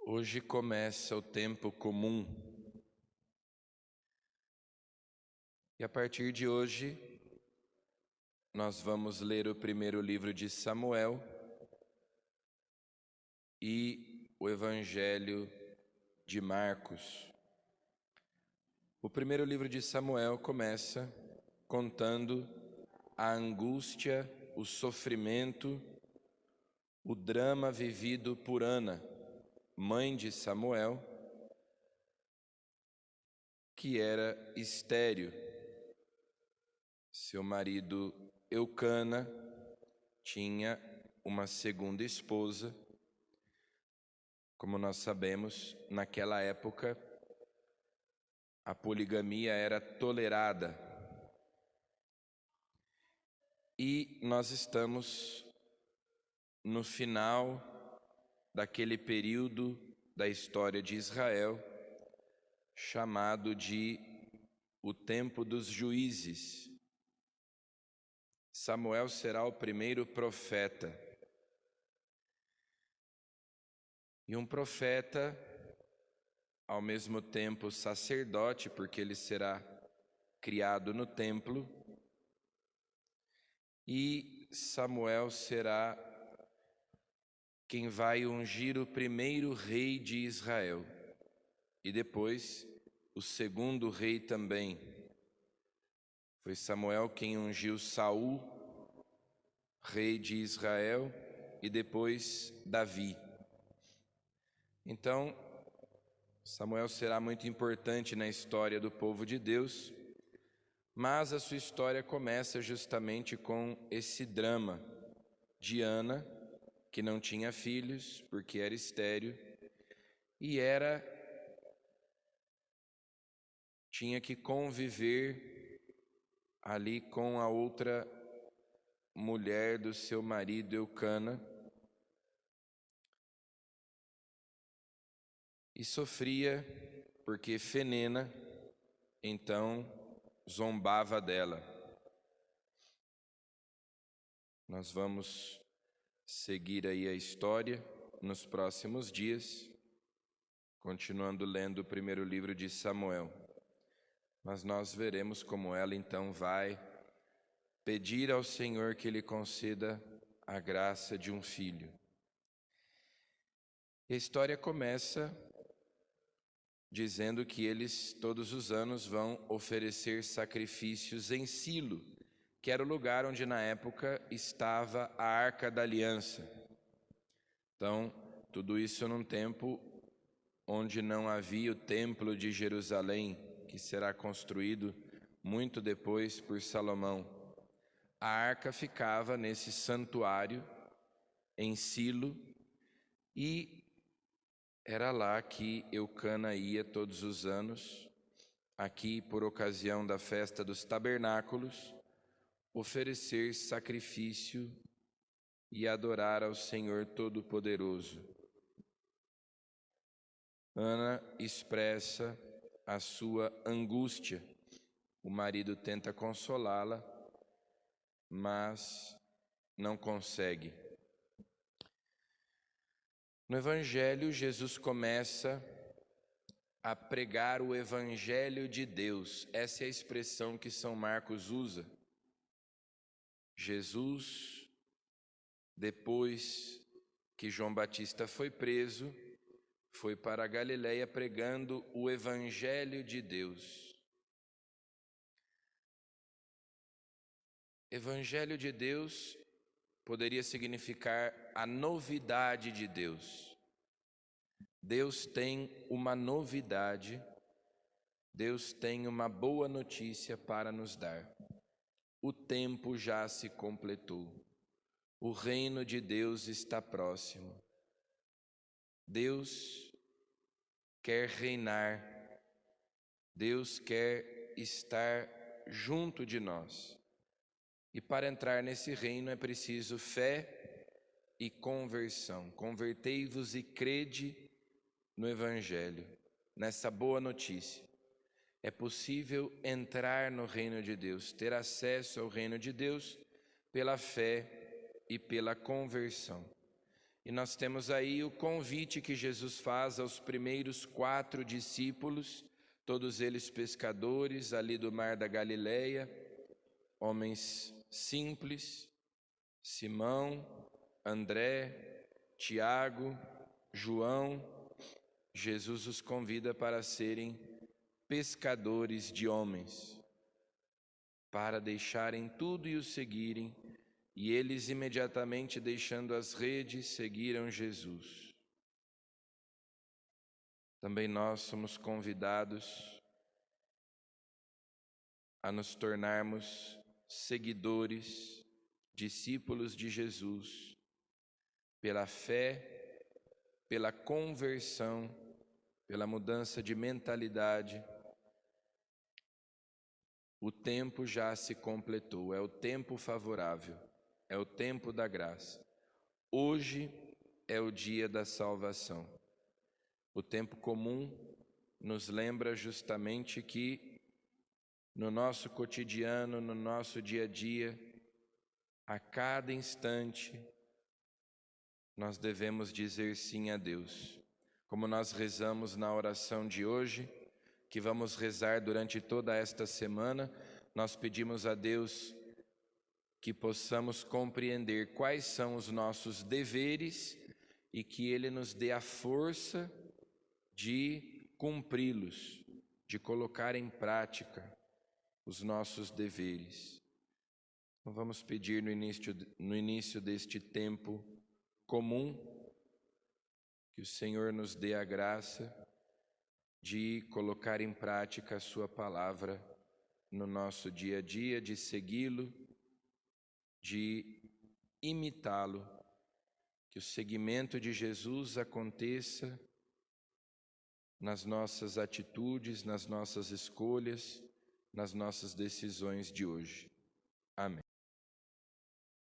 Hoje começa o tempo comum. E a partir de hoje, nós vamos ler o primeiro livro de Samuel e o Evangelho de Marcos. O primeiro livro de Samuel começa contando a angústia, o sofrimento, o drama vivido por Ana, mãe de Samuel, que era estéril. Seu marido Eucana tinha uma segunda esposa. Como nós sabemos, naquela época, a poligamia era tolerada. E nós estamos no final daquele período da história de Israel, chamado de o tempo dos juízes. Samuel será o primeiro profeta. E um profeta, ao mesmo tempo sacerdote, porque ele será criado no templo, e Samuel será quem vai ungir o primeiro rei de Israel, e depois o segundo rei também. Foi Samuel quem ungiu Saul, rei de Israel, e depois Davi. Então, Samuel será muito importante na história do povo de Deus, mas a sua história começa justamente com esse drama de Ana, que não tinha filhos porque era estéril e tinha que conviver ali com a outra mulher do seu marido Eucana, e sofria porque Fenena então zombava dela. Nós vamos seguir aí a história nos próximos dias, continuando lendo o primeiro livro de Samuel. Mas nós veremos como ela então vai pedir ao Senhor que lhe conceda a graça de um filho. E a história começa dizendo que eles todos os anos vão oferecer sacrifícios em Silo, que era o lugar onde na época estava a Arca da Aliança. Então, tudo isso num tempo onde não havia o Templo de Jerusalém, que será construído muito depois por Salomão. A arca ficava nesse santuário em Silo, e era lá que Eucana ia todos os anos, aqui por ocasião da festa dos tabernáculos, oferecer sacrifício e adorar ao Senhor Todo-Poderoso. Ana expressa a sua angústia. O marido tenta consolá-la, mas não consegue. No Evangelho, Jesus começa a pregar o Evangelho de Deus. Essa é a expressão que São Marcos usa. Jesus, depois que João Batista foi preso, foi para a Galileia pregando o Evangelho de Deus. Evangelho de Deus poderia significar a novidade de Deus. Deus tem uma novidade, Deus tem uma boa notícia para nos dar. O tempo já se completou. O reino de Deus está próximo. Deus quer reinar. Deus quer estar junto de nós. E para entrar nesse reino é preciso fé e conversão. Convertei-vos e crede no Evangelho, nessa boa notícia. É possível entrar no reino de Deus, ter acesso ao reino de Deus pela fé e pela conversão. E nós temos aí o convite que Jesus faz aos primeiros 4 discípulos, todos eles pescadores ali do mar da Galileia, homens simples: Simão, André, Tiago, João. Jesus os convida para serem pescadores de homens, para deixarem tudo e o seguirem, e eles imediatamente, deixando as redes, seguiram Jesus. Também nós somos convidados a nos tornarmos seguidores, discípulos de Jesus, pela fé, pela conversão, pela mudança de mentalidade. O tempo já se completou, é o tempo favorável, é o tempo da graça. Hoje é o dia da salvação. O tempo comum nos lembra justamente que no nosso cotidiano, no nosso dia a dia, a cada instante, nós devemos dizer sim a Deus. Como nós rezamos na oração de hoje, que vamos rezar durante toda esta semana, nós pedimos a Deus que possamos compreender quais são os nossos deveres e que Ele nos dê a força de cumpri-los, de colocar em prática os nossos deveres. Então vamos pedir no início deste tempo comum que o Senhor nos dê a graça de colocar em prática a sua palavra no nosso dia a dia, de segui-lo, de imitá-lo, que o seguimento de Jesus aconteça nas nossas atitudes, nas nossas escolhas, nas nossas decisões de hoje.